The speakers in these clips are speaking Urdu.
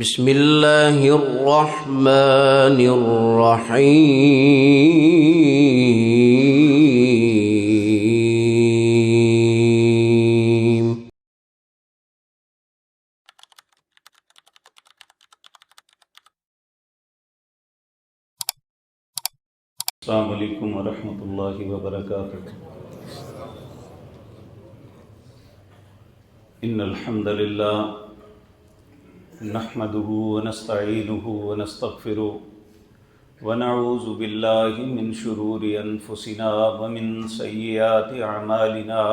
بسم اللہ الرحمن الرحیم. السلام علیکم ورحمۃ اللہ وبرکاتہ. ان الحمد للہ نحمده ونستعینه ونستغفره ونعوذ باللہ من شرور انفسنا ومن سیئات اعمالنا.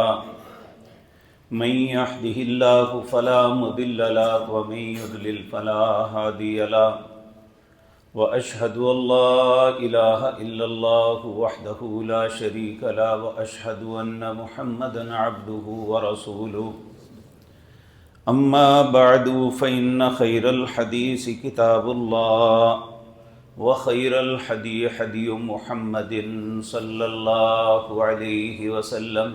من يهده الله فلا مضل له ومن يضلل فلا هادي له. وأشهد أن لا إله إلا الله وحده لا شريك له وأشهد أن محمدًا عبده ورسوله. أما بعد فإن خير الحديث كتاب الله وخير الهدي هدي محمد صلى الله عليه وسلم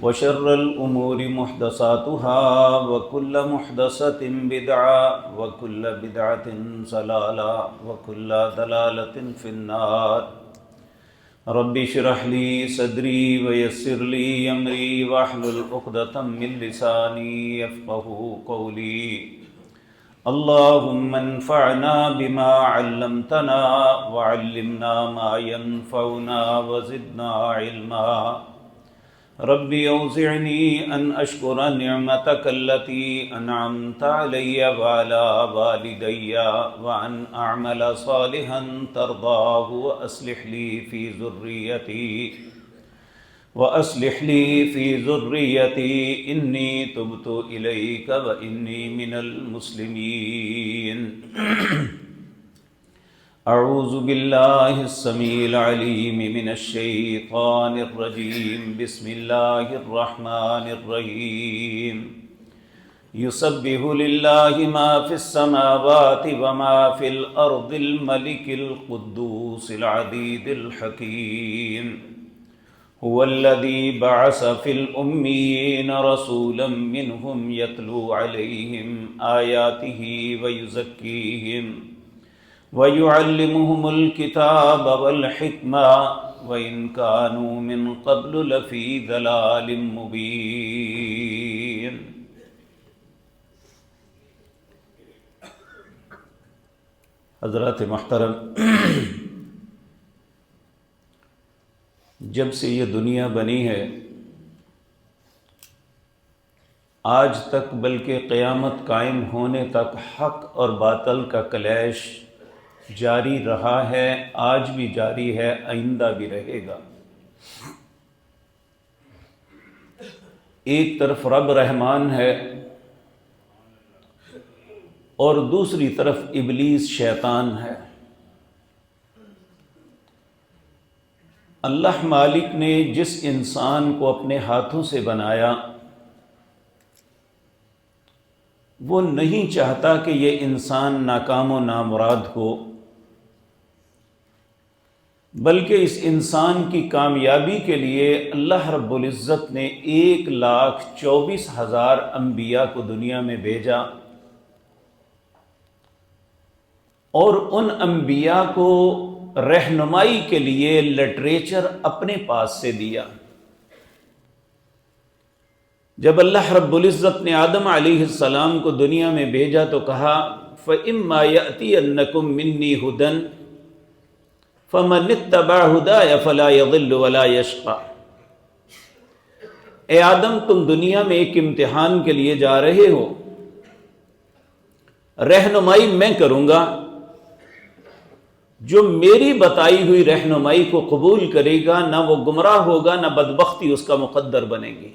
وشر الأمور محدثاتها وكل محدثة بدعة وكل بدعة ضلالة وكل ضلالة في النار. رب اشرح لي صدري ويسر لي أمري واحلل عقدة من لساني يفقهوا قولي. اللهم انفعنا بما علمتنا وعلمنا ما ينفعنا وزدنا علما. رب اوزعني ان اشكر نعمتك التي انعمت علي وعلى والدي وان اعمل صالحا ترضاه واصلح لي في ذريتي اني تبت اليك واني من المسلمين. اعوذ باللہ السمیع العلیم من الشیطان الرجیم. بسم اللہ الرحمن الرحیم. یسبح للہ ما فی السماوات وما فی الارض الملک القدوس العزیز الحکیم. هو الذی بعث فی الأمیین رسولا منہم یتلو علیہم آیاتہ ویزکیہم وَيُعَلِّمُهُمُ الْكِتَابَ وَالْحِكْمَةَ وَإِنْ كَانُوا مِنْ قَبْلُ لَفِي ضَلَالٍ مُبِينٍ. حضرات محترم، جب سے یہ دنیا بنی ہے آج تک، بلکہ قیامت قائم ہونے تک، حق اور باطل کا کلیش جاری رہا ہے، آج بھی جاری ہے، آئندہ بھی رہے گا. ایک طرف رب رحمان ہے اور دوسری طرف ابلیس شیطان ہے. اللہ مالک نے جس انسان کو اپنے ہاتھوں سے بنایا وہ نہیں چاہتا کہ یہ انسان ناکام و نامراد ہو، بلکہ اس انسان کی کامیابی کے لیے اللہ رب العزت نے 1,24,000 انبیاء کو دنیا میں بھیجا، اور ان انبیاء کو رہنمائی کے لیے لٹریچر اپنے پاس سے دیا. جب اللہ رب العزت نے آدم علیہ السلام کو دنیا میں بھیجا تو کہا فَإِمَّا يَأْتِيَنَّكُم مِّنِّي هُدًى فَمَنِ اتَّبَعَ هُدَايَ فَلَا يَضِلُّ وَلَا يَشْقَى. اے آدم، تم دنیا میں ایک امتحان کے لیے جا رہے ہو، رہنمائی میں کروں گا. جو میری بتائی ہوئی رہنمائی کو قبول کرے گا نہ وہ گمراہ ہوگا نہ بدبختی اس کا مقدر بنے گی.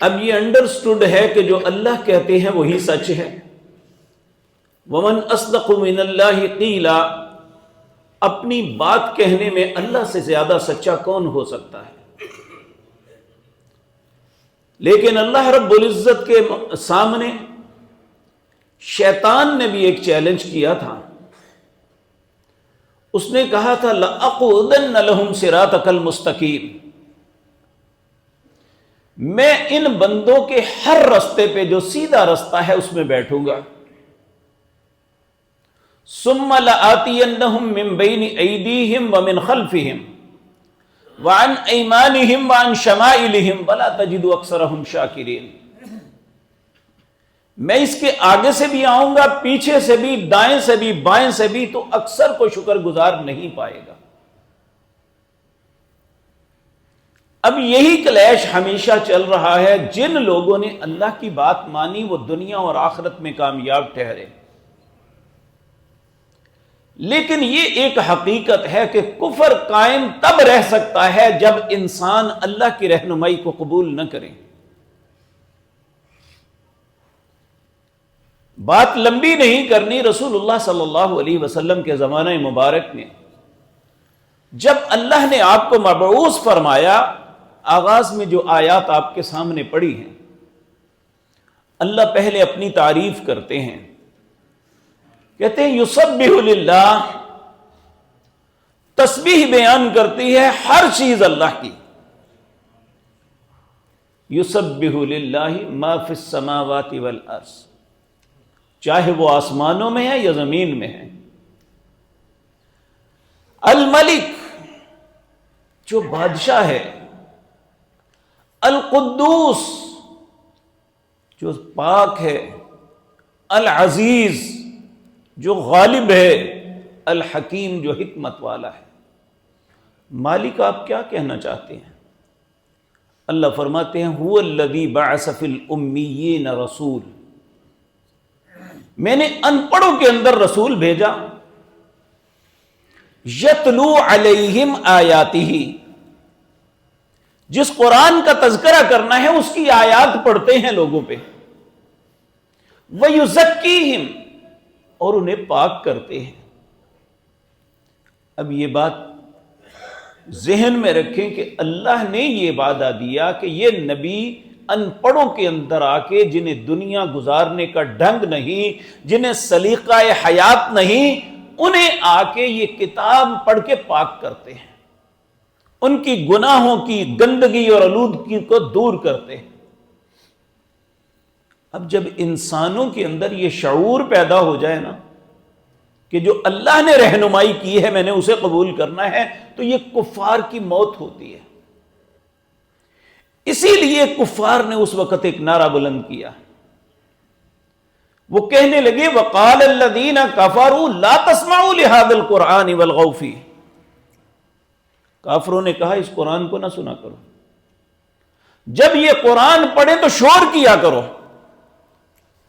اب یہ انڈرسٹوڈ ہے کہ جو اللہ کہتے ہیں وہی سچ ہے. وَمَنْ أَصْدَقُ مِنَ اللَّهِ قِيلًا. اپنی بات کہنے میں اللہ سے زیادہ سچا کون ہو سکتا ہے؟ لیکن اللہ رب العزت کے سامنے شیطان نے بھی ایک چیلنج کیا تھا. اس نے کہا تھا لَأَقْعُدَنَّ لَهُمْ صِرَاطَكَ الْمُسْتَقِيمَ. میں ان بندوں کے ہر رستے پہ جو سیدھا رستہ ہے اس میں بیٹھوں گا. ثم لآتینہم من بین ایدیہم ومن خلفہم وعن ایمانہم وعن شمائلہم ولا تجد اکثرہم شاکرین. میں اس کے آگے سے بھی آؤں گا، پیچھے سے بھی، دائیں سے بھی، بائیں سے بھی، تو اکثر کو شکر گزار نہیں پائے گا. اب یہی کلیش ہمیشہ چل رہا ہے. جن لوگوں نے اللہ کی بات مانی وہ دنیا اور آخرت میں کامیاب ٹھہرے، لیکن یہ ایک حقیقت ہے کہ کفر قائم تب رہ سکتا ہے جب انسان اللہ کی رہنمائی کو قبول نہ کرے. بات لمبی نہیں کرنی. رسول اللہ صلی اللہ علیہ وسلم کے زمانہ مبارک میں جب اللہ نے آپ کو مبعوث فرمایا، آغاز میں جو آیات آپ کے سامنے پڑھی ہیں، اللہ پہلے اپنی تعریف کرتے ہیں. کہتے ہیں یسبح للہ، تسبیح بیان کرتی ہے ہر چیز اللہ کی. یسبح للہ ما فی السماوات والارض، چاہے وہ آسمانوں میں ہے یا زمین میں ہے. الملک، جو بادشاہ ہے. القدوس، جو پاک ہے. العزیز، جو غالب ہے. الحکیم، جو حکمت والا ہے. مالک آپ کیا کہنا چاہتے ہیں؟ اللہ فرماتے ہیں هو الذی بعث فی الامیین رسول، میں نے ان پڑھوں کے اندر رسول بھیجا. یتلو علیہم آیاتہ، جس قرآن کا تذکرہ کرنا ہے اس کی آیات پڑھتے ہیں لوگوں پہ. وَيُزَكِّيهِمْ، اور انہیں پاک کرتے ہیں. اب یہ بات ذہن میں رکھیں کہ اللہ نے یہ وعدہ دیا کہ یہ نبی ان پڑھوں کے اندر آ کے، جنہیں دنیا گزارنے کا ڈھنگ نہیں، جنہیں سلیقہ حیات نہیں، انہیں آ کے یہ کتاب پڑھ کے پاک کرتے ہیں، ان کی گناہوں کی گندگی اور آلودگی کو دور کرتے ہیں. اب جب انسانوں کے اندر یہ شعور پیدا ہو جائے نا کہ جو اللہ نے رہنمائی کی ہے میں نے اسے قبول کرنا ہے، تو یہ کفار کی موت ہوتی ہے. اسی لیے کفار نے اس وقت ایک نعرہ بلند کیا. وہ کہنے لگے وَقَالَ الَّذِينَ كَفَرُوا لَا تَسْمَعُوا لِهَذَا الْقُرْآنِ وَالْغَوْا فِيهِ، کافروں نے کہا اس قرآن کو نہ سنا کرو، جب یہ قرآن پڑھیں تو شور کیا کرو.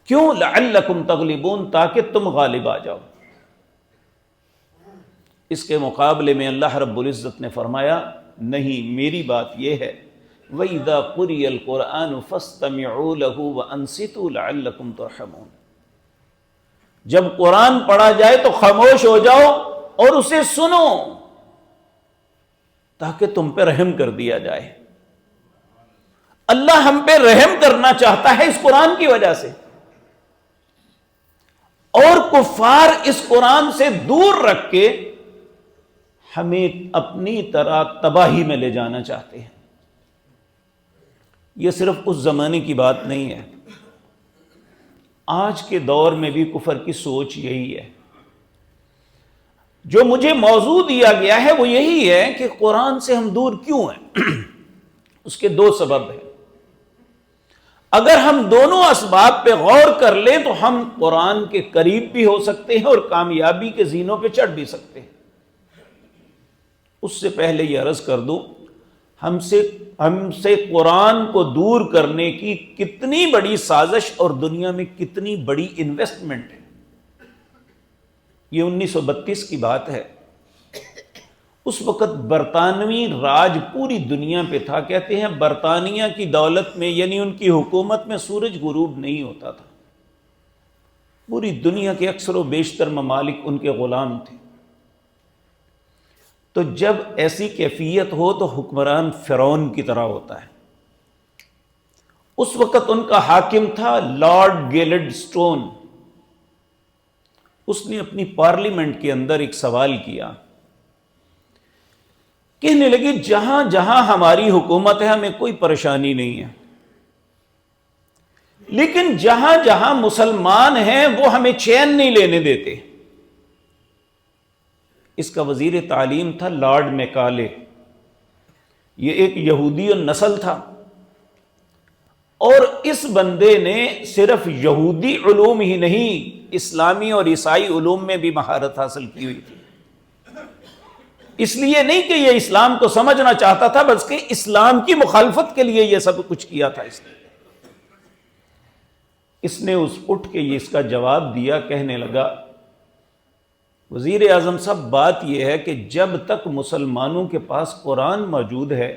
کیوں؟ لَعَلَّكُمْ تَغْلِبُونَ، تاکہ تم غالب آ جاؤ. اس کے مقابلے میں اللہ رب العزت نے فرمایا نہیں، میری بات یہ ہے وَإِذَا قُرِئَ الْقُرْآنُ فَاسْتَمِعُوا لَهُ وَأَنصِتُوا لَعَلَّكُمْ تُرْحَمُونَ، جب قرآن پڑھا جائے تو خاموش ہو جاؤ اور اسے سنو تاکہ تم پہ رحم کر دیا جائے. اللہ ہم پہ رحم کرنا چاہتا ہے اس قرآن کی وجہ سے، اور کفار اس قرآن سے دور رکھ کے ہمیں اپنی طرح تباہی میں لے جانا چاہتے ہیں. یہ صرف اس زمانے کی بات نہیں ہے، آج کے دور میں بھی کفر کی سوچ یہی ہے. جو مجھے موضوع دیا گیا ہے وہ یہی ہے کہ قرآن سے ہم دور کیوں ہیں. اس کے دو سبب ہیں. اگر ہم دونوں اسباب پہ غور کر لیں تو ہم قرآن کے قریب بھی ہو سکتے ہیں اور کامیابی کے زینوں پہ چڑھ بھی سکتے ہیں. اس سے پہلے یہ عرض کر دوں، ہم سے قرآن کو دور کرنے کی کتنی بڑی سازش اور دنیا میں کتنی بڑی انویسٹمنٹ ہے. یہ 1932 کی بات ہے. اس وقت برطانوی راج پوری دنیا پہ تھا. کہتے ہیں برطانیہ کی دولت میں، یعنی ان کی حکومت میں، سورج غروب نہیں ہوتا تھا. پوری دنیا کے اکثر و بیشتر ممالک ان کے غلام تھے. تو جب ایسی کیفیت ہو تو حکمران فرعون کی طرح ہوتا ہے. اس وقت ان کا حاکم تھا لارڈ گیلڈ سٹون. اس نے اپنی پارلیمنٹ کے اندر ایک سوال کیا کہنے لگی جہاں جہاں ہماری حکومت ہے ہمیں کوئی پریشانی نہیں ہے، لیکن جہاں جہاں مسلمان ہیں وہ ہمیں چین نہیں لینے دیتے۔ اس کا وزیر تعلیم تھا لارڈ میکالے، یہ ایک یہودی نسل تھا، اور اس بندے نے صرف یہودی علوم ہی نہیں، اسلامی اور عیسائی علوم میں بھی مہارت حاصل کی ہوئی تھی۔ اس لیے نہیں کہ یہ اسلام کو سمجھنا چاہتا تھا، بلکہ اسلام کی مخالفت کے لیے یہ سب کچھ کیا تھا۔ اس نے اٹھ کے اس کا جواب دیا، کہنے لگا وزیر اعظم صاحب بات یہ ہے کہ جب تک مسلمانوں کے پاس قرآن موجود ہے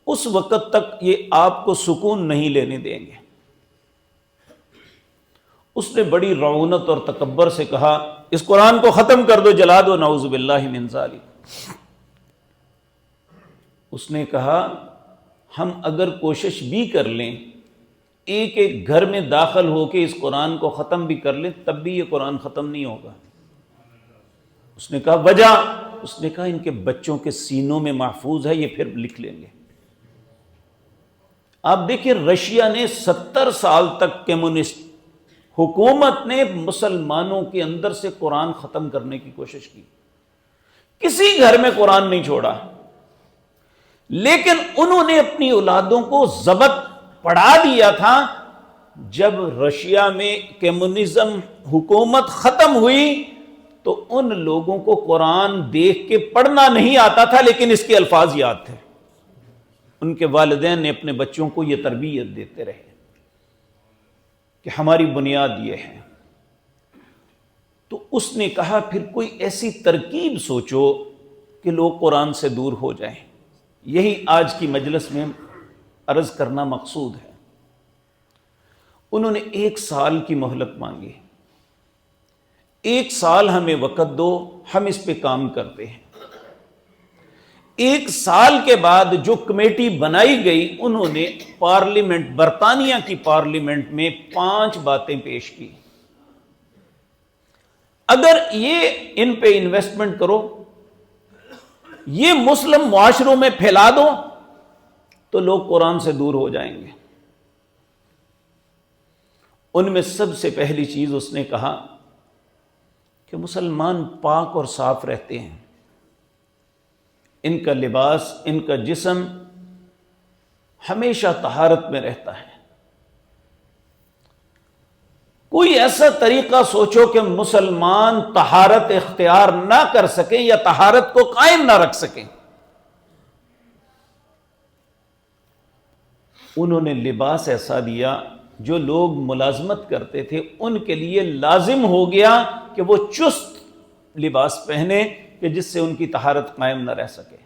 اس وقت تک یہ آپ کو سکون نہیں لینے دیں گے۔ اس نے بڑی رعونت اور تکبر سے کہا اس قرآن کو ختم کر دو، جلا دو، نعوذ باللہ من ذالک۔ اس نے کہا ہم اگر کوشش بھی کر لیں، ایک ایک گھر میں داخل ہو کے اس قرآن کو ختم بھی کر لیں، تب بھی یہ قرآن ختم نہیں ہوگا۔ اس نے کہا وجہ؟ اس نے کہا ان کے بچوں کے سینوں میں محفوظ ہے، یہ پھر لکھ لیں گے۔ آپ دیکھیں رشیا نے 70 سال تک کمیونسٹ حکومت نے مسلمانوں کے اندر سے قرآن ختم کرنے کی کوشش کی، کسی گھر میں قرآن نہیں چھوڑا، لیکن انہوں نے اپنی اولادوں کو ضبط پڑھا دیا تھا۔ جب رشیا میں کمیونزم حکومت ختم ہوئی تو ان لوگوں کو قرآن دیکھ کے پڑھنا نہیں آتا تھا، لیکن اس کے الفاظ یاد تھے۔ ان کے والدین نے اپنے بچوں کو یہ تربیت دیتے رہے کہ ہماری بنیاد یہ ہے۔ تو اس نے کہا پھر کوئی ایسی ترکیب سوچو کہ لوگ قرآن سے دور ہو جائیں۔ یہی آج کی مجلس میں عرض کرنا مقصود ہے۔ انہوں نے 1 سال کی مہلت مانگی، 1 سال ہمیں وقت دو، ہم اس پہ کام کرتے ہیں۔ 1 سال کے بعد جو کمیٹی بنائی گئی، انہوں نے پارلیمنٹ، برطانیہ کی پارلیمنٹ میں 5 باتیں پیش کی۔ اگر یہ ان پہ انویسٹمنٹ کرو، یہ مسلم معاشروں میں پھیلا دو تو لوگ قرآن سے دور ہو جائیں گے۔ ان میں سب سے پہلی چیز اس نے کہا کہ مسلمان پاک اور صاف رہتے ہیں، ان کا لباس، ان کا جسم ہمیشہ طہارت میں رہتا ہے۔ کوئی ایسا طریقہ سوچو کہ مسلمان طہارت اختیار نہ کر سکیں یا طہارت کو قائم نہ رکھ سکیں۔ انہوں نے لباس ایسا دیا جو لوگ ملازمت کرتے تھے ان کے لیے لازم ہو گیا کہ وہ چست لباس پہنے کہ جس سے ان کی طہارت قائم نہ رہ سکے۔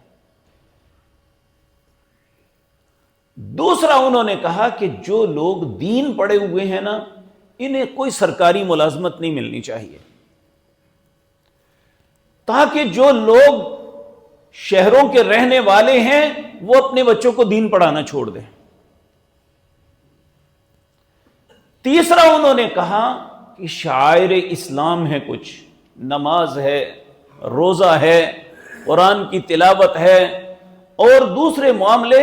دوسرا انہوں نے کہا کہ جو لوگ دین پڑے ہوئے ہیں نا، انہیں کوئی سرکاری ملازمت نہیں ملنی چاہیے، تاکہ جو لوگ شہروں کے رہنے والے ہیں وہ اپنے بچوں کو دین پڑھانا چھوڑ دیں۔ تیسرا انہوں نے کہا کہ شعائر اسلام ہے، کچھ نماز ہے، روزہ ہے، قرآن کی تلاوت ہے اور دوسرے معاملے،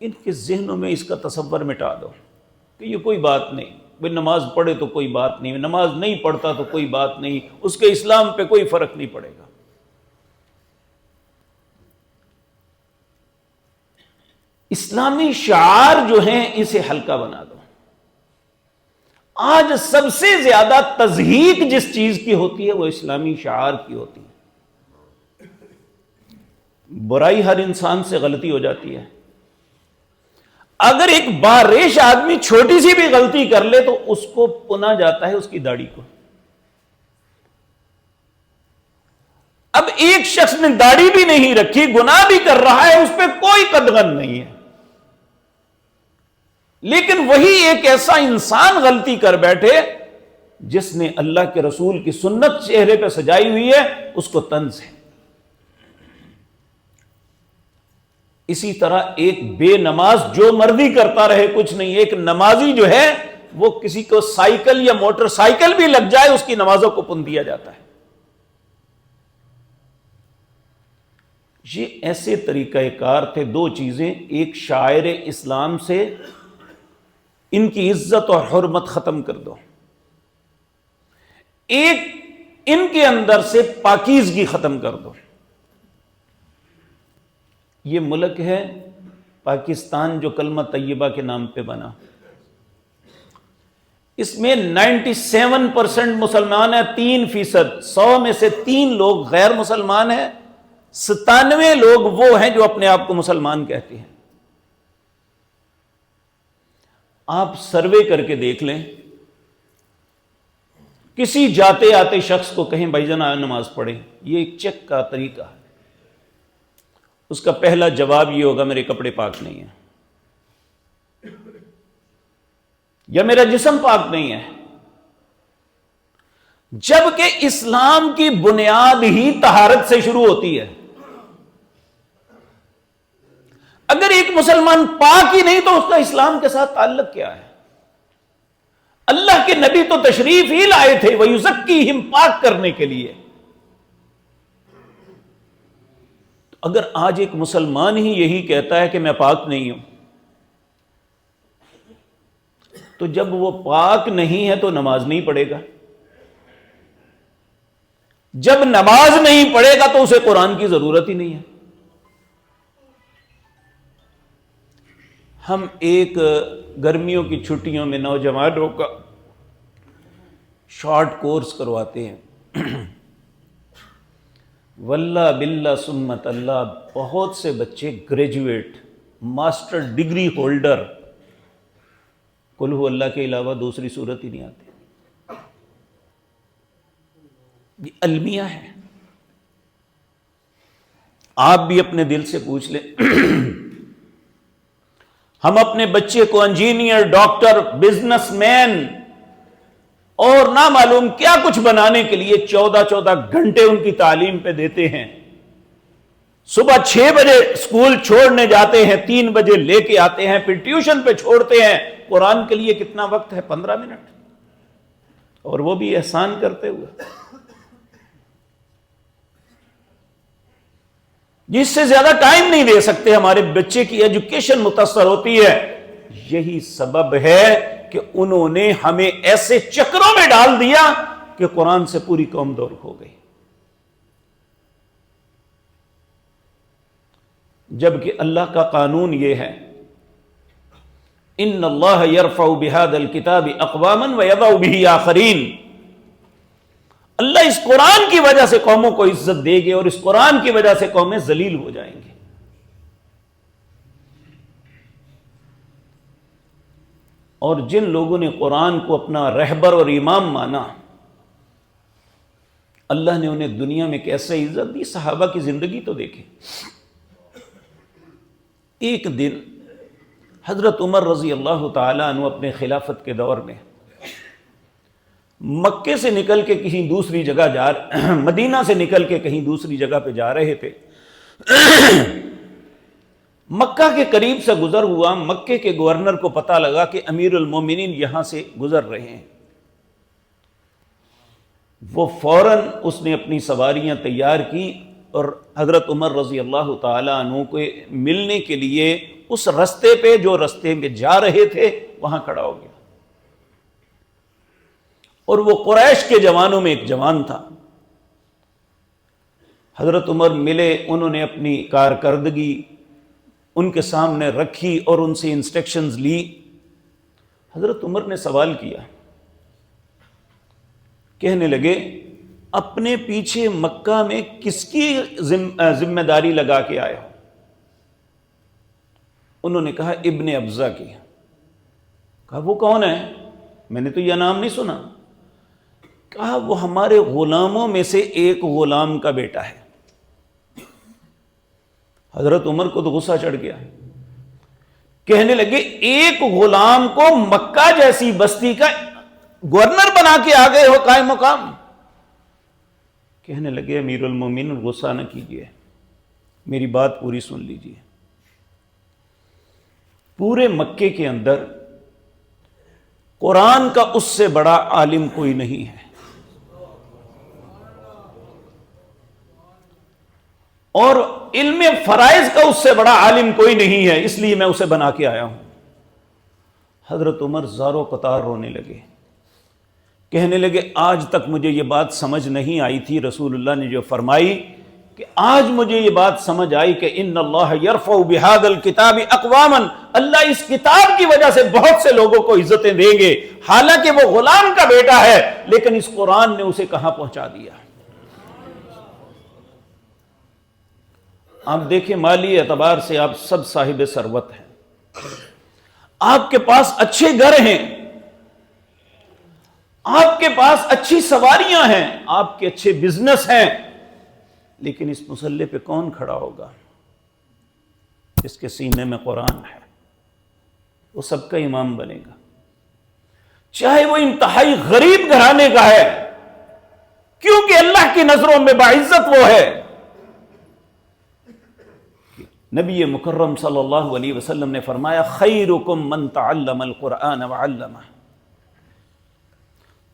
ان کے ذہنوں میں اس کا تصور مٹا دو کہ یہ کوئی بات نہیں، وہ نماز پڑھے تو کوئی بات نہیں، نماز نہیں پڑھتا تو کوئی بات نہیں، اس کے اسلام پہ کوئی فرق نہیں پڑے گا۔ اسلامی شعار جو ہیں اسے ہلکا بنا دو۔ آج سب سے زیادہ تضحیک جس چیز کی ہوتی ہے وہ اسلامی شعار کی ہوتی ہے۔ برائی ہر انسان سے غلطی ہو جاتی ہے، اگر ایک باریش آدمی چھوٹی سی بھی غلطی کر لے تو اس کو پنا جاتا ہے اس کی داڑھی کو۔ اب ایک شخص نے داڑھی بھی نہیں رکھی، گناہ بھی کر رہا ہے، اس پہ کوئی قدغن نہیں ہے، لیکن وہی ایک ایسا انسان غلطی کر بیٹھے جس نے اللہ کے رسول کی سنت چہرے پہ سجائی ہوئی ہے، اس کو طنز ہے۔ اسی طرح ایک بے نماز جو مرضی کرتا رہے کچھ نہیں، ایک نمازی جو ہے وہ کسی کو سائیکل یا موٹر سائیکل بھی لگ جائے اس کی نمازوں کو پن دیا جاتا ہے۔ یہ ایسے طریقہ کار تھے. دو چیزیں، ایک شاعر اسلام سے ان کی عزت اور حرمت ختم کر دو، ایک ان کے اندر سے پاکیزگی ختم کر دو. یہ ملک ہے پاکستان جو کلمہ طیبہ کے نام پہ بنا، اس میں 97% مسلمان ہیں، 3%، 100 میں سے 3 لوگ غیر مسلمان ہیں، 97 لوگ وہ ہیں جو اپنے آپ کو مسلمان کہتے ہیں. آپ سروے کر کے دیکھ لیں، کسی جاتے آتے شخص کو کہیں بھائی جان نماز پڑھیں، یہ ایک چیک کا طریقہ ہے. اس کا پہلا جواب یہ ہوگا میرے کپڑے پاک نہیں ہیں، یا میرا جسم پاک نہیں ہے. جبکہ اسلام کی بنیاد ہی طہارت سے شروع ہوتی ہے. اگر ایک مسلمان پاک ہی نہیں تو اس کا اسلام کے ساتھ تعلق کیا ہے؟ اللہ کے نبی تو تشریف ہی لائے تھے وَيُزَكِّيهِمْ پاک کرنے کے لیے. اگر آج ایک مسلمان ہی یہی کہتا ہے کہ میں پاک نہیں ہوں، تو جب وہ پاک نہیں ہے تو نماز نہیں پڑھے گا. جب نماز نہیں پڑھے گا تو اسے قرآن کی ضرورت ہی نہیں ہے. ہم ایک گرمیوں کی چھٹیوں میں نوجوانوں کا شارٹ کورس کرواتے ہیں، واللہ باللہ سمت اللہ بہت سے بچے گریجویٹ، ماسٹر ڈگری ہولڈر، قل ہو اللہ کے علاوہ دوسری صورت ہی نہیں آتی. یہ المیہ ہے. آپ بھی اپنے دل سے پوچھ لیں، ہم اپنے بچے کو انجینئر، ڈاکٹر، بزنس مین اور نہ معلوم کیا کچھ بنانے کے لیے 14 گھنٹے ان کی تعلیم پہ دیتے ہیں. صبح 6 بجے اسکول چھوڑنے جاتے ہیں، 3 بجے لے کے آتے ہیں، پھر ٹیوشن پہ چھوڑتے ہیں. قرآن کے لیے کتنا وقت ہے؟ 15 منٹ، اور وہ بھی احسان کرتے ہوئے. جس سے زیادہ ٹائم نہیں دے سکتے، ہمارے بچے کی ایجوکیشن متاثر ہوتی ہے. یہی سبب ہے کہ انہوں نے ہمیں ایسے چکروں میں ڈال دیا کہ قرآن سے پوری قوم دور ہو گئی. جبکہ اللہ کا قانون یہ ہے، ان اللہ یرفع بہذا الکتاب اقواما ویضع بہ آخرین. اللہ اس قرآن کی وجہ سے قوموں کو عزت دے گے اور اس قرآن کی وجہ سے قومیں ذلیل ہو جائیں گے. اور جن لوگوں نے قرآن کو اپنا رہبر اور امام مانا، اللہ نے انہیں دنیا میں کیسے عزت دی. صحابہ کی زندگی تو دیکھیں. ایک دن حضرت عمر رضی اللہ تعالیٰ عنہ اپنے خلافت کے دور میں مکے سے نکل کے کہیں دوسری جگہ مدینہ سے نکل کے کہیں دوسری جگہ پہ جا رہے تھے. مکہ کے قریب سے گزر ہوا. مکے کے گورنر کو پتہ لگا کہ امیر المومنین یہاں سے گزر رہے ہیں. وہ فوراً اس نے اپنی سواریاں تیار کی اور حضرت عمر رضی اللہ تعالیٰ عنہ کو ملنے کے لیے اس رستے پہ، جو رستے میں جا رہے تھے، وہاں کھڑا ہو گیا. اور وہ قریش کے جوانوں میں ایک جوان تھا. حضرت عمر ملے، انہوں نے اپنی کارکردگی ان کے سامنے رکھی اور ان سے انسٹرکشنز لی. حضرت عمر نے سوال کیا، کہنے لگے اپنے پیچھے مکہ میں کس کی ذمہ داری لگا کے آئے ہو؟ انہوں نے کہا ابن ابزہ کی. کہا وہ کون ہے؟ میں نے تو یہ نام نہیں سنا. کہا وہ ہمارے غلاموں میں سے ایک غلام کا بیٹا ہے. حضرت عمر کو تو غصہ چڑھ گیا. کہنے لگے ایک غلام کو مکہ جیسی بستی کا گورنر بنا کے آ گئے ہو قائم مقام. کہنے لگے امیر المومنین غصہ نہ کیجیے، میری بات پوری سن لیجیے. پورے مکے کے اندر قرآن کا اس سے بڑا عالم کوئی نہیں ہے. اور علم فرائض کا اس سے بڑا عالم کوئی نہیں ہے، اس لیے میں اسے بنا کے آیا ہوں۔ حضرت عمر زاروں قطار رونے لگے، کہنے لگے آج تک مجھے یہ بات سمجھ نہیں آئی تھی، رسول اللہ نے جو فرمائی کہ آج مجھے یہ بات سمجھ آئی کہ ان اللہ یرفع بہذا الکتاب اقواما، اللہ اس کتاب کی وجہ سے بہت سے لوگوں کو عزتیں دیں گے، حالانکہ وہ غلام کا بیٹا ہے لیکن اس قرآن نے اسے کہاں پہنچا دیا۔ آپ دیکھیں مالی اعتبار سے آپ سب صاحب ثروت ہیں، آپ کے پاس اچھے گھر ہیں، آپ کے پاس اچھی سواریاں ہیں، آپ کے اچھے بزنس ہیں، لیکن اس مسلح پہ کون کھڑا ہوگا؟ جس کے سینے میں قرآن ہے، وہ سب کا امام بنے گا، چاہے وہ انتہائی غریب گھرانے کا ہے، کیونکہ اللہ کی نظروں میں باعزت وہ ہے۔ نبی مکرم صلی اللہ علیہ وسلم نے فرمایا خیرکم من تعلم القرآن وعلمہ،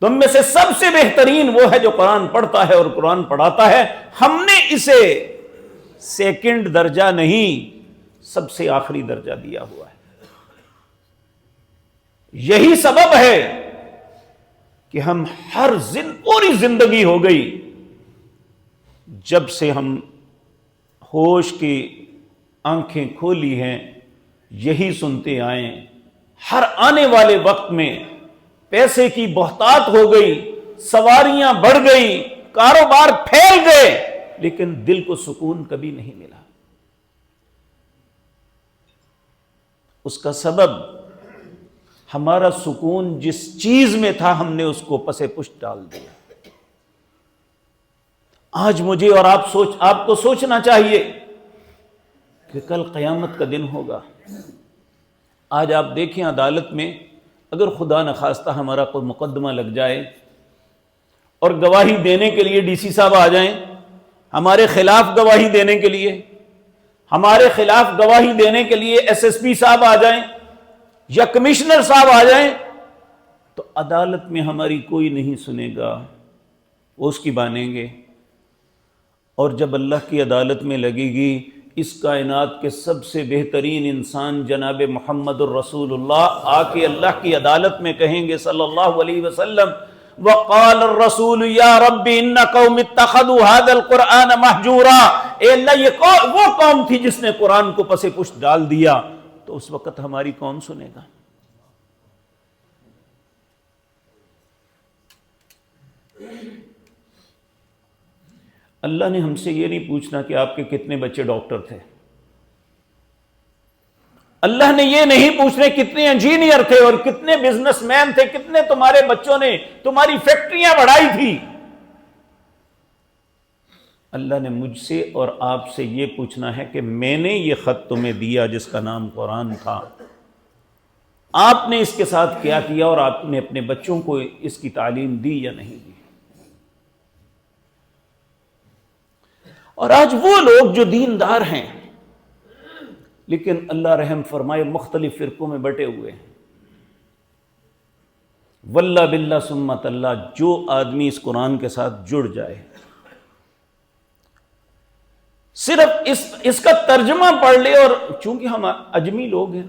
تم میں سے سب سے بہترین وہ ہے جو قرآن پڑھتا ہے اور قرآن پڑھاتا ہے۔ ہم نے اسے سیکنڈ درجہ نہیں، سب سے آخری درجہ دیا ہوا ہے۔ یہی سبب ہے کہ ہم پوری زندگی ہو گئی جب سے ہم ہوش کی آنکھیں کھولی ہیں یہی سنتے آئیں، ہر آنے والے وقت میں پیسے کی بہتات ہو گئی، سواریاں بڑھ گئی، کاروبار پھیل گئے، لیکن دل کو سکون کبھی نہیں ملا۔ اس کا سبب ہمارا سکون جس چیز میں تھا ہم نے اس کو پسے پشت ڈال دیا۔ آج مجھے اور آپ کو سوچنا چاہیے کہ کل قیامت کا دن ہوگا۔ آج آپ دیکھیں عدالت میں اگر خدا نخواستہ ہمارا کوئی مقدمہ لگ جائے اور گواہی دینے کے لیے ڈی سی صاحب آ جائیں، ہمارے خلاف گواہی دینے کے لیے، ہمارے خلاف گواہی دینے کے لیے ایس ایس پی صاحب آ جائیں یا کمشنر صاحب آ جائیں، تو عدالت میں ہماری کوئی نہیں سنے گا، وہ اس کی مانیں گے۔ اور جب اللہ کی عدالت میں لگے گی، اس کائنات کے سب سے بہترین انسان جناب محمد الرسول اللہ آ کے اللہ کی عدالت میں کہیں گے صلی اللہ علیہ وسلم وقال الرسول یا رب ان قوم اتخذوا هذا القرآن مہجورا، اے اللہ یہ وہ قوم تھی جس نے قرآن کو پس پشت ڈال دیا، تو اس وقت ہماری کون سنے گا؟ اللہ نے ہم سے یہ نہیں پوچھنا کہ آپ کے کتنے بچے ڈاکٹر تھے، اللہ نے یہ نہیں پوچھنا کتنے انجینئر تھے اور کتنے بزنس مین تھے، کتنے تمہارے بچوں نے تمہاری فیکٹریاں بڑھائی تھی۔ اللہ نے مجھ سے اور آپ سے یہ پوچھنا ہے کہ میں نے یہ خط تمہیں دیا جس کا نام قرآن تھا، آپ نے اس کے ساتھ کیا کیا اور آپ نے اپنے بچوں کو اس کی تعلیم دی یا نہیں دی؟ اور آج وہ لوگ جو دیندار ہیں لیکن اللہ رحم فرمائے مختلف فرقوں میں بٹے ہوئے ہیں، واللہ باللہ سمت اللہ، جو آدمی اس قرآن کے ساتھ جڑ جائے، صرف اس کا ترجمہ پڑھ لے، اور چونکہ ہم اجمی لوگ ہیں،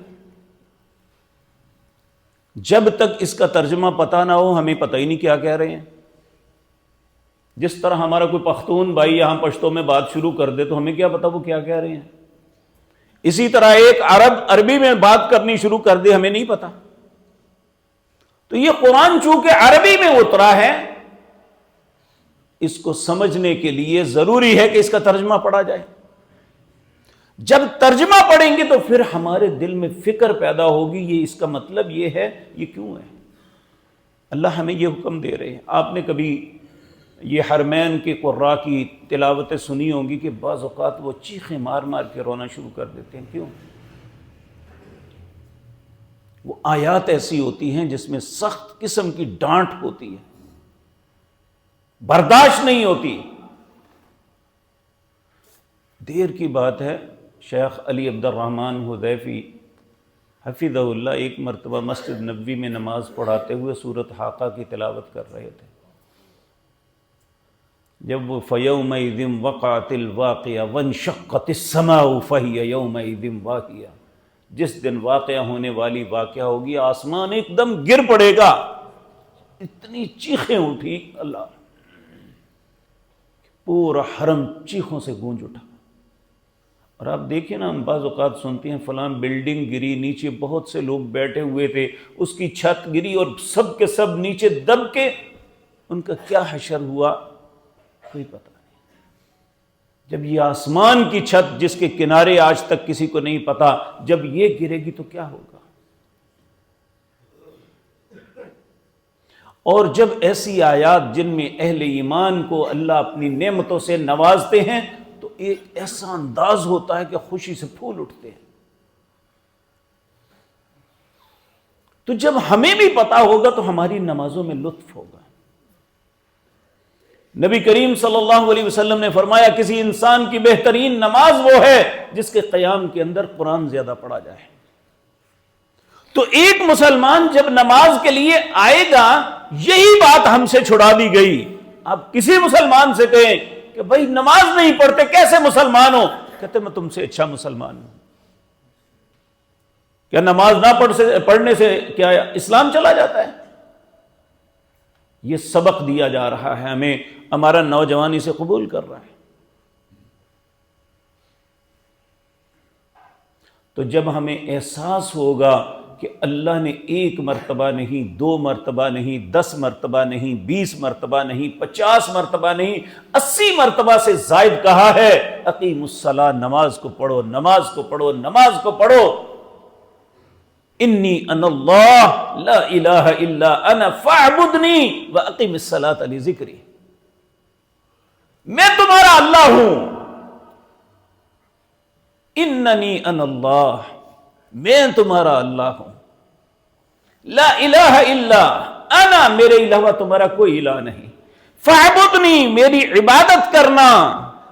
جب تک اس کا ترجمہ پتہ نہ ہو ہمیں پتہ ہی نہیں کیا کہہ رہے ہیں۔ جس طرح ہمارا کوئی پختون بھائی یہاں پشتوں میں بات شروع کر دے تو ہمیں کیا پتہ وہ کیا کہہ رہے ہیں، اسی طرح ایک عرب عربی میں بات کرنی شروع کر دے ہمیں نہیں پتہ۔ تو یہ قرآن چونکہ عربی میں اترا ہے، اس کو سمجھنے کے لیے ضروری ہے کہ اس کا ترجمہ پڑھا جائے۔ جب ترجمہ پڑھیں گے تو پھر ہمارے دل میں فکر پیدا ہوگی، یہ اس کا مطلب یہ ہے، یہ کیوں ہے۔ اللہ ہمیں یہ حکم دے رہے ہیں۔ آپ نے کبھی یہ حرمین کے قراء کی تلاوتیں سنی ہوں گی کہ بعض اوقات وہ چیخیں مار مار کے رونا شروع کر دیتے ہیں، کیوں؟ وہ آیات ایسی ہوتی ہیں جس میں سخت قسم کی ڈانٹ ہوتی ہے، برداشت نہیں ہوتی۔ دیر کی بات ہے، شیخ علی عبد الرحمن حذیفی حفظہ اللہ ایک مرتبہ مسجد نبوی میں نماز پڑھاتے ہوئے سورۃ حاقہ کی تلاوت کر رہے تھے۔ جب وہ فَيَوْمَئِذٍ وَقَعَتِ الْوَاقِعَةُ وَانشَقَّتِ السَّمَاءُ فَهِيَ يَوْمَئِذٍ وَاقِعَةٌ، جس دن واقعہ ہونے والی واقعہ ہوگی، آسمان ایک دم گر پڑے گا۔ اتنی چیخیں اٹھی، اللہ، پورا حرم چیخوں سے گونج اٹھا۔ اور آپ دیکھیں نا، ہم بعض اوقات سنتے ہیں فلاں بلڈنگ گری، نیچے بہت سے لوگ بیٹھے ہوئے تھے، اس کی چھت گری اور سب کے سب نیچے دب کے، ان کا کیا حشر ہوا کوئی پتہ نہیں۔ جب یہ آسمان کی چھت جس کے کنارے آج تک کسی کو نہیں پتا، جب یہ گرے گی تو کیا ہوگا؟ اور جب ایسی آیات جن میں اہل ایمان کو اللہ اپنی نعمتوں سے نوازتے ہیں تو ایک ایسا انداز ہوتا ہے کہ خوشی سے پھول اٹھتے ہیں۔ تو جب ہمیں بھی پتا ہوگا تو ہماری نمازوں میں لطف ہوگا۔ نبی کریم صلی اللہ علیہ وسلم نے فرمایا، کسی انسان کی بہترین نماز وہ ہے جس کے قیام کے اندر قرآن زیادہ پڑھا جائے۔ تو ایک مسلمان جب نماز کے لیے آئے گا، یہی بات ہم سے چھڑا دی گئی۔ آپ کسی مسلمان سے کہیں کہ بھائی نماز نہیں پڑھتے، کیسے مسلمان ہو؟ کہتے میں تم سے اچھا مسلمان ہوں۔ کیا نماز نہ پڑھنے سے کیا اسلام چلا جاتا ہے؟ یہ سبق دیا جا رہا ہے ہمیں، ہمارا نوجوان اسے قبول کر رہا ہے۔ تو جب ہمیں احساس ہوگا کہ اللہ نے 1 مرتبہ نہیں، 2 مرتبہ نہیں، 10 مرتبہ نہیں، 20 مرتبہ نہیں، 50 مرتبہ نہیں، 80 مرتبہ سے زائد کہا ہے، اقیم الصلاۃ، نماز کو پڑھو، نماز کو پڑھو، نماز کو پڑھو۔ انی انا اللہ لا الہ الا انا فاعبدنی واقم الصلاۃ لذکری، میں تمہارا اللہ ہوں۔ اننی انا اللہ، میں تمہارا اللہ ہوں۔ لا الہ الا انا، میرے علاوہ تمہارا کوئی الہ نہیں۔ فاعبدنی، میری عبادت کرنا۔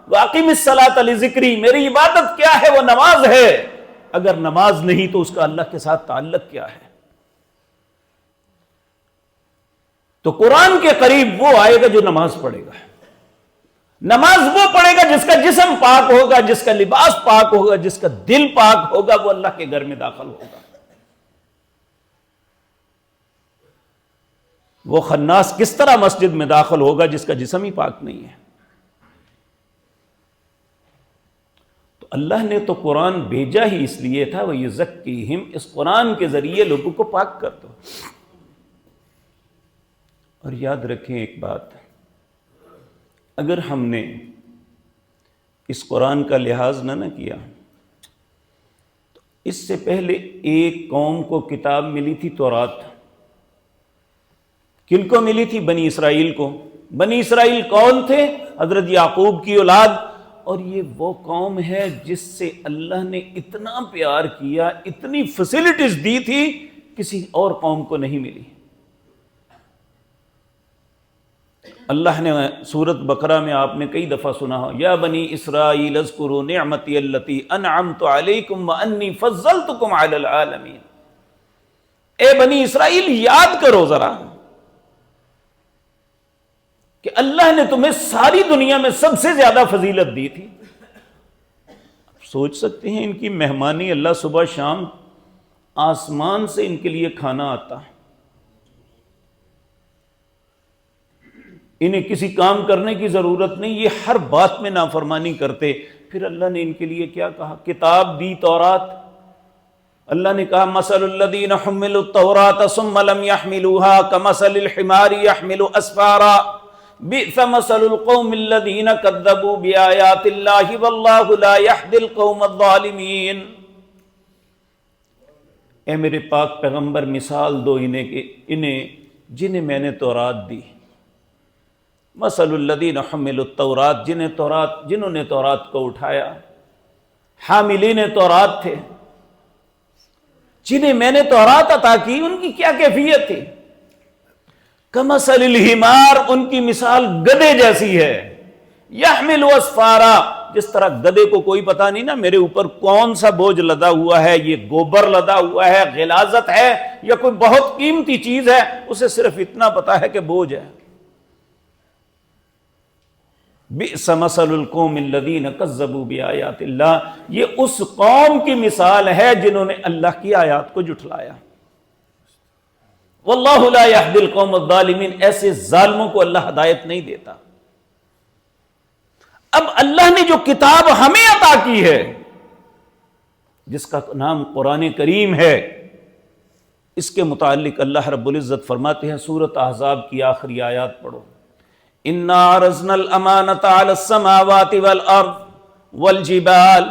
واقم الصلاۃ لذکری، میری عبادت کیا ہے؟ وہ نماز ہے۔ اگر نماز نہیں تو اس کا اللہ کے ساتھ تعلق کیا ہے؟ تو قرآن کے قریب وہ آئے گا جو نماز پڑھے گا۔ نماز وہ پڑھے گا جس کا جسم پاک ہوگا، جس کا لباس پاک ہوگا، جس کا دل پاک ہوگا، وہ اللہ کے گھر میں داخل ہوگا۔ وہ خناس کس طرح مسجد میں داخل ہوگا جس کا جسم ہی پاک نہیں ہے؟ تو اللہ نے تو قرآن بھیجا ہی اس لیے تھا، وَيُزَكِّيهِمْ، اس قرآن کے ذریعے لوگوں کو پاک کر دو۔ اور یاد رکھیں ایک بات، اگر ہم نے اس قرآن کا لحاظ نہ کیا تو اس سے پہلے ایک قوم کو کتاب ملی تھی تورات۔ کن کو ملی تھی؟ بنی اسرائیل کو۔ بنی اسرائیل کون تھے؟ حضرت یعقوب کی اولاد۔ اور یہ وہ قوم ہے جس سے اللہ نے اتنا پیار کیا، اتنی فیسلٹیز دی تھی، کسی اور قوم کو نہیں ملی۔ اللہ نے سورۃ بقرہ میں آپ نے کئی دفعہ سنا ہو، یا بنی اسرائیل اذکروا نعمتی التی انعمت علیکم وانی فضلتکم علی العالمین۔ اے بنی اسرائیل، یاد کرو ذرا کہ اللہ نے تمہیں ساری دنیا میں سب سے زیادہ فضیلت دی تھی۔ آپ سوچ سکتے ہیں ان کی مہمانی، اللہ صبح شام آسمان سے ان کے لیے کھانا آتا ہے، انہیں کسی کام کرنے کی ضرورت نہیں، یہ ہر بات میں نافرمانی کرتے۔ پھر اللہ نے ان کے لیے کیا کہا؟ کتاب دی، تورات۔ اللہ نے کہا مثل الذین حملوا التوراۃ ثم لم يحملوها كمثل الحمار يحمل اسفارا بئس مثل القوم الذین کذبوا بآیات اللہ واللہ لا یہدی القوم الظالمین۔ اے میرے پاک پیغمبر، مثال دو انہیں جنہیں میں نے تورات دی۔ مثل الذین حملوا التوراۃ، جنہوں نے تورات کو اٹھایا، حاملین تورات تھے، جنہیں میں نے تورات عطا کی، ان کی کیا کیفیت تھی؟ کمثل الحمار، ان کی مثال گدھے جیسی ہے، یحمل اسفارا، جس طرح گدھے کو کوئی پتہ نہیں نا میرے اوپر کون سا بوجھ لدا ہوا ہے، یہ گوبر لدا ہوا ہے، غلاظت ہے، یا کوئی بہت قیمتی چیز ہے، اسے صرف اتنا پتا ہے کہ بوجھ ہے۔ بئس مثل القوم الذین کذبوا بآیات اللہ، یہ اس قوم کی مثال ہے جنہوں نے اللہ کی آیات کو جھٹلایا۔ واللہ لا یہدی القوم الظالمین، ایسے ظالموں کو اللہ ہدایت نہیں دیتا۔ اب اللہ نے جو کتاب ہمیں عطا کی ہے، جس کا نام قرآن کریم ہے، اس کے متعلق اللہ رب العزت فرماتے ہیں، سورۃ احزاب کی آخری آیات پڑھو، اِنَّا عَرَضْنَا الْأَمَانَةَ عَلَى السَّمَاوَاتِ وَالْأَرْضِ وَالْجِبَالِ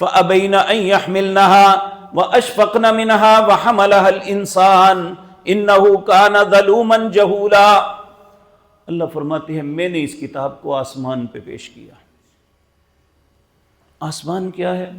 فَأَبَيْنَ أَن يَحْمِلْنَهَا وَأَشْفَقْنَ مِنْهَا وَحَمَلَهَا الْإِنسَانُ إِنَّهُ كَانَ ظَلُومًا جَهُولًا۔ اللہ فرماتے ہیں میں نے اس کتاب کو آسمان پہ پیش کیا۔ آسمان کیا ہے؟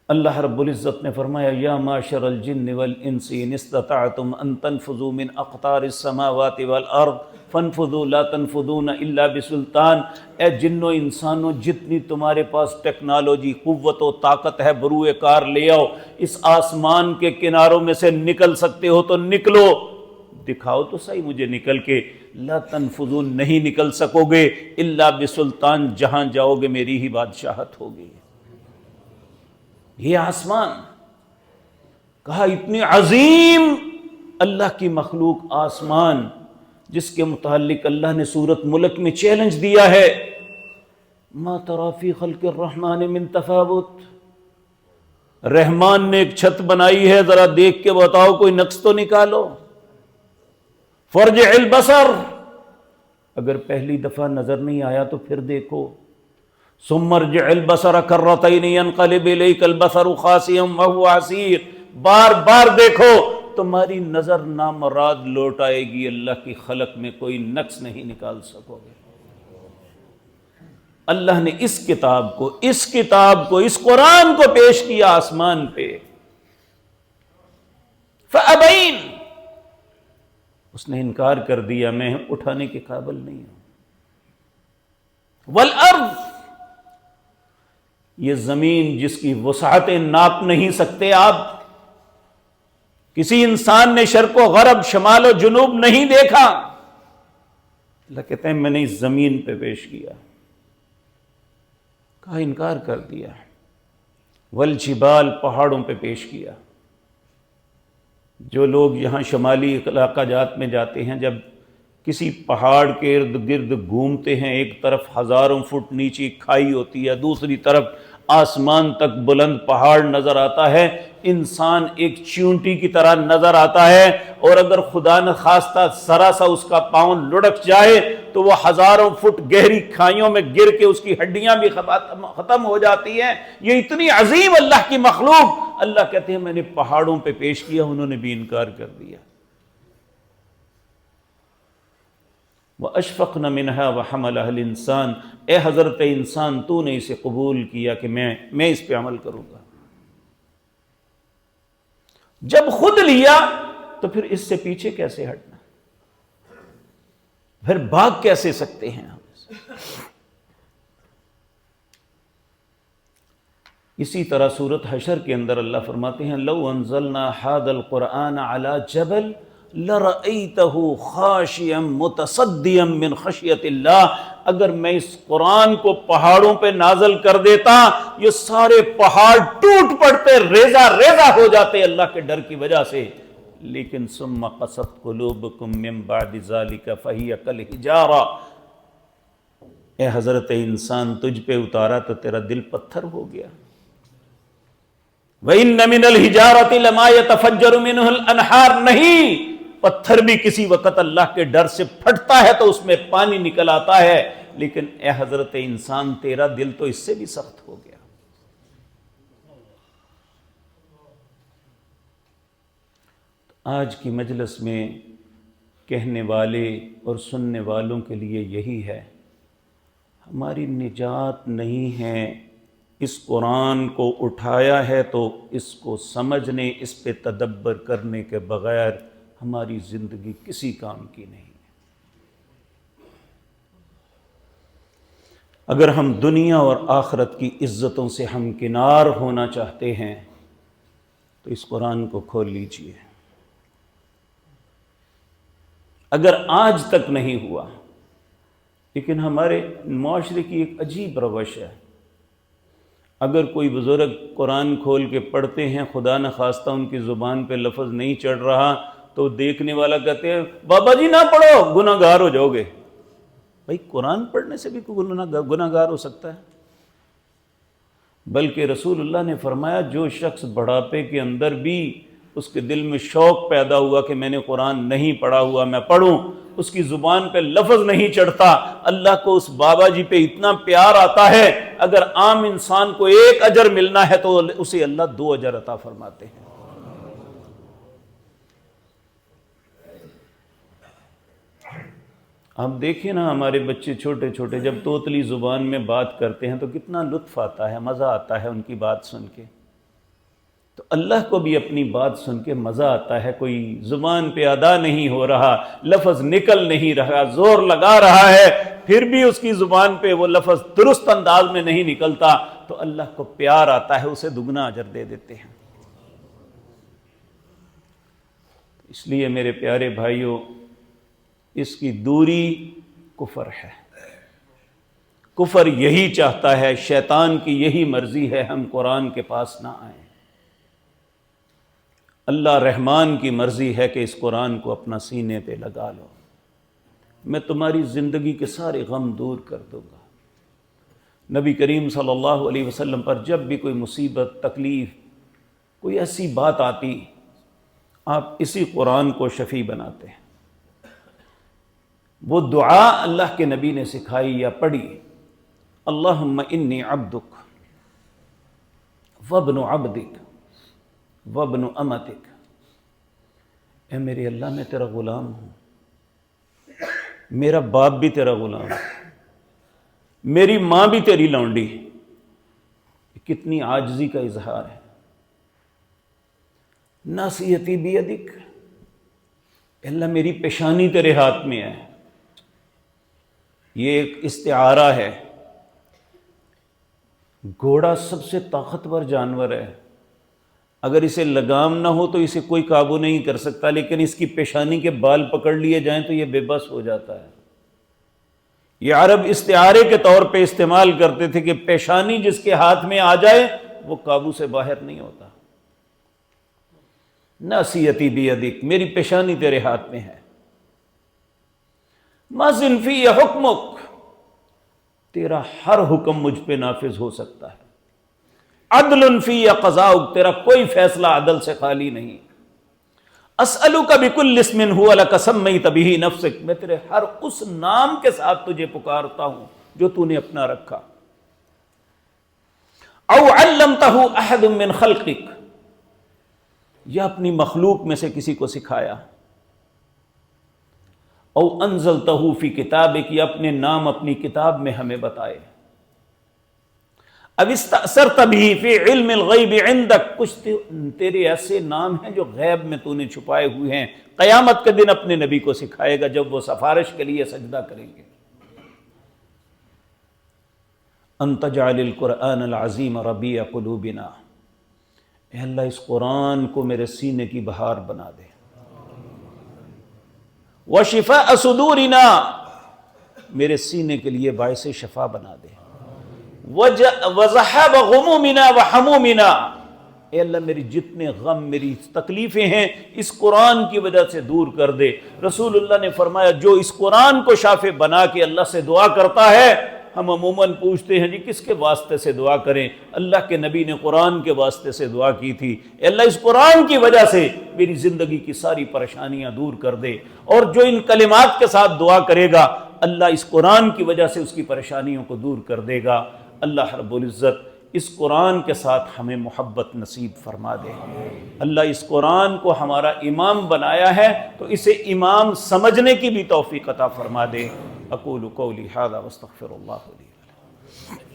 اللہ رب العزت نے فرمایا، یا معشر الجن والانس ان استطعتم ان تنفذوا من اقطار السماوات والارض فانفذوا لا تنفذون الا بسلطان، اے جنوں انسانوں جتنی تمہارے پاس ٹیکنالوجی، قوت و طاقت ہے، بروئے کار لے آؤ، اس آسمان کے کناروں میں سے نکل سکتے ہو تو نکلو، دکھاؤ تو صحیح مجھے نکل کے۔ لا تنفذون، نہیں نکل سکو گے، الا بسلطان، جہاں جاؤ گے میری ہی بادشاہت ہوگی۔ یہ آسمان کہا اتنی عظیم اللہ کی مخلوق آسمان، جس کے متعلق اللہ نے سورۃ ملک میں چیلنج دیا ہے، ما تری فی خلق الرحمن من تفاوت، رحمان نے ایک چھت بنائی ہے، ذرا دیکھ کے بتاؤ کوئی نقص تو نکالو۔ فرجع البصر، اگر پہلی دفعہ نظر نہیں آیا تو پھر دیکھو، ثم ارجع البصر کرتین ينقلب الیک البصر خاسئا وهو حسیر، بار بار دیکھو، تمہاری نظر نامراد لوٹ آئے گی، اللہ کی خلق میں کوئی نقص نہیں نکال سکو گے۔ اللہ نے اس کتاب کو اس قرآن کو پیش کیا آسمان پہ، فابین، اس نے انکار کر دیا، میں اٹھانے کے قابل نہیں ہوں۔ والارض، یہ زمین جس کی وسعتیں ناپ نہیں سکتے آپ، کسی انسان نے شرق و غرب، شمال و جنوب نہیں دیکھا، اللہ کہتے ہیں میں نے اس زمین پہ پیش کیا، کہا انکار کر دیا۔ والجبال، پہاڑوں پہ پیش کیا۔ جو لوگ یہاں شمالی علاقہ جات میں جاتے ہیں، جب کسی پہاڑ کے ارد گرد گھومتے ہیں، ایک طرف ہزاروں فٹ نیچی کھائی ہوتی ہے، دوسری طرف آسمان تک بلند پہاڑ نظر آتا ہے، انسان ایک چیونٹی کی طرح نظر آتا ہے، اور اگر خدا نہ خواستہ ذرا سا اس کا پاؤں لڑک جائے تو وہ ہزاروں فٹ گہری کھائیوں میں گر کے اس کی ہڈیاں بھی ختم ہو جاتی ہیں۔ یہ اتنی عظیم اللہ کی مخلوق، اللہ کہتے ہیں میں نے پہاڑوں پہ پیش کیا، انہوں نے بھی انکار کر دیا۔ وَأَشْفَقْنَ مِنْهَا وَحَمَلَهَا الْإِنسَانُ، اے حضرت انسان تو نے اسے قبول کیا کہ میں اس پہ عمل کروں گا۔ جب خود لیا تو پھر اس سے پیچھے کیسے ہٹنا، پھر بھاگ کیسے سکتے ہیں ہم؟ اسی طرح سورۃ حشر کے اندر اللہ فرماتے ہیں، لو انزلنا هذا القرآن على جبل لَرَأَيْتَهُ خَاشِعًا مُتَصَدِّعًا مِّنْ خَشْيَةِ اللَّهِ، اگر میں اس قرآن کو پہاڑوں پہ نازل کر دیتا، یہ سارے پہاڑ ٹوٹ پڑتے، ریزہ ریزہ ہو جاتے اللہ کے ڈر کی وجہ سے، لیکن ثُمَّ قَسَتْ قُلُوبُكُم مِّن بَعْدِ ذَلِكَ فَهِيَ كَالْحِجَارَةِ، اے حضرت انسان تجھ پہ اتارا تو تیرا دل پتھر ہو گیا۔ وَإِنَّ مِنَ الْحِجَارَةِ لَمَا يَتَفَجَّرُ مِنْهُ الْأَنْهَارُ، نہیں، پتھر بھی کسی وقت اللہ کے ڈر سے پھٹتا ہے تو اس میں پانی نکل آتا ہے، لیکن اے حضرت انسان تیرا دل تو اس سے بھی سخت ہو گیا۔ آج کی مجلس میں کہنے والے اور سننے والوں کے لیے یہی ہے، ہماری نجات نہیں ہے، اس قرآن کو اٹھایا ہے تو اس کو سمجھنے، اس پہ تدبر کرنے کے بغیر ہماری زندگی کسی کام کی نہیں ہے۔ اگر ہم دنیا اور آخرت کی عزتوں سے ہمکنار ہونا چاہتے ہیں تو اس قرآن کو کھول لیجئے۔ اگر آج تک نہیں ہوا لیکن ہمارے معاشرے کی ایک عجیب روش ہے، اگر کوئی بزرگ قرآن کھول کے پڑھتے ہیں، خدا نخواستہ ان کی زبان پہ لفظ نہیں چڑھ رہا تو دیکھنے والا کہتے ہیں بابا جی نہ پڑھو گناہ گار ہو جاؤ گے۔ بھائی قرآن پڑھنے سے بھی کوئی گناہ گار ہو سکتا ہے؟ بلکہ رسول اللہ نے فرمایا جو شخص بڑھاپے کے اندر بھی اس کے دل میں شوق پیدا ہوا کہ میں نے قرآن نہیں پڑھا ہوا، میں پڑھوں، اس کی زبان پہ لفظ نہیں چڑھتا، اللہ کو اس بابا جی پہ اتنا پیار آتا ہے، اگر عام انسان کو 1 اجر ملنا ہے تو اسے اللہ 2 اجر عطا فرماتے ہیں۔ آپ دیکھیں نا ہمارے بچے چھوٹے چھوٹے جب توتلی زبان میں بات کرتے ہیں تو کتنا لطف آتا ہے، مزہ آتا ہے ان کی بات سن کے۔ تو اللہ کو بھی اپنی بات سن کے مزہ آتا ہے، کوئی زبان پہ ادا نہیں ہو رہا، لفظ نکل نہیں رہا، زور لگا رہا ہے پھر بھی اس کی زبان پہ وہ لفظ درست انداز میں نہیں نکلتا تو اللہ کو پیار آتا ہے، اسے دگنا اجر دے دیتے ہیں۔ اس لیے میرے پیارے بھائیوں، اس کی دوری کفر ہے، کفر یہی چاہتا ہے، شیطان کی یہی مرضی ہے ہم قرآن کے پاس نہ آئیں۔ اللہ رحمان کی مرضی ہے کہ اس قرآن کو اپنا سینے پہ لگا لو، میں تمہاری زندگی کے سارے غم دور کر دوں گا۔ نبی کریم صلی اللہ علیہ وسلم پر جب بھی کوئی مصیبت، تکلیف، کوئی ایسی بات آتی، آپ اسی قرآن کو شفیع بناتے ہیں۔ وہ دعا اللہ کے نبی نے سکھائی یا پڑھی، اللہم انی عبدک وابن عبدک وابن امتک، اے میرے اللہ میں تیرا غلام ہوں، میرا باپ بھی تیرا غلام ہے، میری ماں بھی تیری لونڈی۔ کتنی عاجزی کا اظہار ہے۔ ناصیتی بیدک، اللہ میری پیشانی تیرے ہاتھ میں ہے۔ یہ ایک استعارہ ہے۔ گھوڑا سب سے طاقتور جانور ہے، اگر اسے لگام نہ ہو تو اسے کوئی قابو نہیں کر سکتا، لیکن اس کی پیشانی کے بال پکڑ لیے جائیں تو یہ بے بس ہو جاتا ہے۔ یہ عرب استعارے کے طور پہ استعمال کرتے تھے کہ پیشانی جس کے ہاتھ میں آ جائے وہ قابو سے باہر نہیں ہوتا۔ ناصیتی بیدک، میری پیشانی تیرے ہاتھ میں ہے۔ ماضٍ فی حکمک، تیرا ہر حکم مجھ پہ نافذ ہو سکتا ہے۔ عدل فی قضاؤک، تیرا کوئی فیصلہ عدل سے خالی نہیں۔ اسألک بکل اسم ھو لک سمیت بہ نفسک، میں تیرے ہر اس نام کے ساتھ تجھے پکارتا ہوں جو تو نے اپنا رکھا۔ او علمتہ احد من خلقک، یا اپنی مخلوق میں سے کسی کو سکھایا۔ او انزلتہ فی کتابک، یا اپنے نام اپنی کتاب میں ہمیں بتائے۔ اب استأثرت بہ فی علم الغیب عندک، کچھ تیرے ایسے نام ہیں جو غیب میں تو نے چھپائے ہوئے ہیں، قیامت کے دن اپنے نبی کو سکھائے گا جب وہ سفارش کے لیے سجدہ کریں گے۔ ان تجعل القرآن العظیم ربیع قلوبنا، اے اللہ اس قرآن کو میرے سینے کی بہار بنا دے۔ وشفاء صدورنا، میرے سینے کے لیے باعث شفا بنا دے۔ وذهاب غمومنا وحمومنا، اے اللہ میری جتنے غم، میری تکلیفیں ہیں اس قرآن کی وجہ سے دور کر دے۔ رسول اللہ نے فرمایا جو اس قرآن کو شافع بنا کے اللہ سے دعا کرتا ہے، ہم عموماً پوچھتے ہیں جی کس کے واسطے سے دعا کریں، اللہ کے نبی نے قرآن کے واسطے سے دعا کی تھی، اے اللہ اس قرآن کی وجہ سے میری زندگی کی ساری پریشانیاں دور کر دے۔ اور جو ان کلمات کے ساتھ دعا کرے گا اللہ اس قرآن کی وجہ سے اس کی پریشانیوں کو دور کر دے گا۔ اللہ رب العزت اس قرآن کے ساتھ ہمیں محبت نصیب فرما دے۔ اللہ اس قرآن کو ہمارا امام بنایا ہے تو اسے امام سمجھنے کی بھی توفیق عطا فرما دے۔ اقول قولی ھذا واستغفر اللہ لی ولکم۔